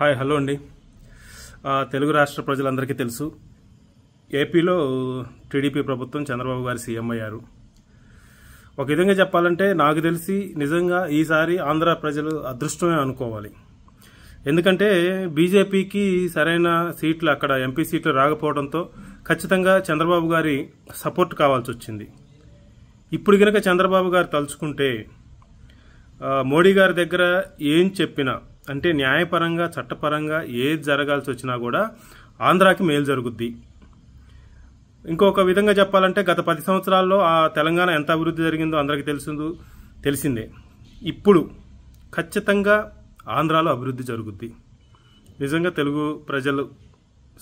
Hi hello అండి. తెలుగు రాష్ట్ర ప్రజలందరికీ తెలుసు, ఏపీలో టీడీపీ ప్రభుత్వం చంద్రబాబు గారు సీఎం అయ్యారు. ఒక విధంగా చెప్పాలంటే నాకు తెలిసి నిజంగా ఈసారి ఆంధ్ర ప్రజలు అదృష్టమే అనుకోవాలి. ఎందుకంటే బీజేపీకి సరైన సీట్లు, అక్కడ ఎంపీ సీట్లు రాకపోవడంతో ఖచ్చితంగా చంద్రబాబు గారి సపోర్ట్ కావాల్సి వచ్చింది. ఇప్పుడు గనక చంద్రబాబు గారు తలుచుకుంటే మోడీ గారి దగ్గర ఏం చెప్పినా, అంటే న్యాయపరంగా చట్టపరంగా ఏది జరగాల్సి వచ్చినా కూడా ఆంధ్రాకి మేలు జరుగుద్ది. ఇంకొక విధంగా చెప్పాలంటే గత 10 సంవత్సరాల్లో ఆ తెలంగాణ ఎంత అభివృద్ధి జరిగిందో అందరికీ తెలిసిందే. ఇప్పుడు ఖచ్చితంగా ఆంధ్రాలో అభివృద్ధి జరుగుద్ది. నిజంగా తెలుగు ప్రజలు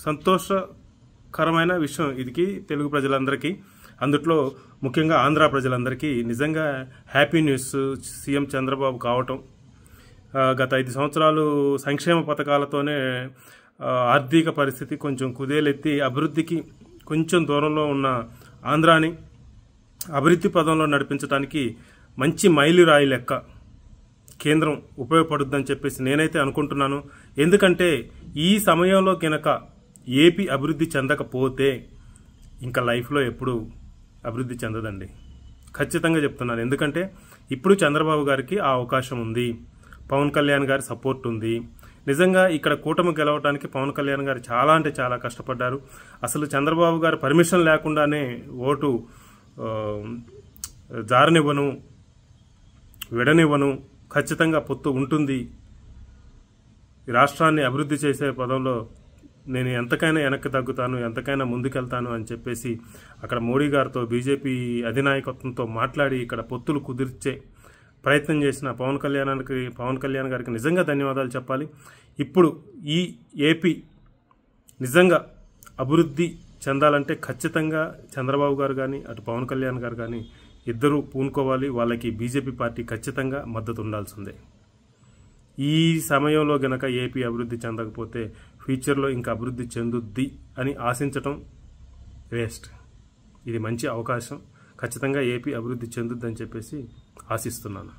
సంతోషకరమైన విషయం ఇది తెలుగు ప్రజలందరికీ, అందుట్లో ముఖ్యంగా ఆంధ్ర ప్రజలందరికీ నిజంగా హ్యాపీ న్యూస్ సీఎం చంద్రబాబు కావటం. గత 5 సంవత్సరాలు సంక్షేమ పథకాలతోనే ఆర్థిక పరిస్థితి కొంచెం కుదేలెత్తి అభివృద్ధికి కొంచెం దూరంలో ఉన్న ఆంధ్రాని అభివృద్ధి పదంలో నడిపించడానికి మంచి మైలురాయి లెక్క కేంద్రం ఉపయోగపడుద్దని చెప్పేసి నేనైతే అనుకుంటున్నాను. ఎందుకంటే ఈ సమయంలో గనక ఏపీ అభివృద్ధి చెందకపోతే ఇంకా లైఫ్లో ఎప్పుడు అభివృద్ధి చెందదండి, ఖచ్చితంగా చెప్తున్నాను. ఎందుకంటే ఇప్పుడు చంద్రబాబు గారికి ఆ అవకాశం ఉంది, పవన్ కళ్యాణ్ గారి సపోర్ట్ ఉంది. నిజంగా ఇక్కడ కూటమి గెలవడానికి పవన్ కళ్యాణ్ గారు చాలా అంటే చాలా కష్టపడ్డారు. అసలు చంద్రబాబు గారు పర్మిషన్ లేకుండానే ఓటు జారనివ్వను, విడనివ్వను, ఖచ్చితంగా పొత్తు ఉంటుంది, రాష్ట్రాన్ని అభివృద్ధి చేసే పదంలో నేను ఎంతకైనా వెనక్కి తగ్గుతాను, ఎంతకైనా ముందుకెళ్తాను అని చెప్పేసి అక్కడ మోడీ గారితో బీజేపీ అధినాయకత్వంతో మాట్లాడి ఇక్కడ పొత్తులు కుదిర్చే ప్రయత్నం చేసిన పవన్ కళ్యాణ్ గారికి నిజంగా ధన్యవాదాలు చెప్పాలి. ఇప్పుడు ఈ ఏపీ నిజంగా అభివృద్ధి చెందాలంటే ఖచ్చితంగా చంద్రబాబు గారు కానీ అటు పవన్ కళ్యాణ్ గారు కానీ ఇద్దరూ పూనుకోవాలి. వాళ్ళకి బీజేపీ పార్టీ ఖచ్చితంగా మద్దతు ఉండాల్సిందే. ఈ సమయంలో గనక ఏపీ అభివృద్ధి చెందకపోతే ఫ్యూచర్లో ఇంకా అభివృద్ధి చెందుద్ది అని ఆశించటం వేస్ట్. ఇది మంచి అవకాశం, ఖచ్చితంగా ఏపీ అభివృద్ధి చెందుద్దని చెప్పేసి ఆశిస్తున్నాను.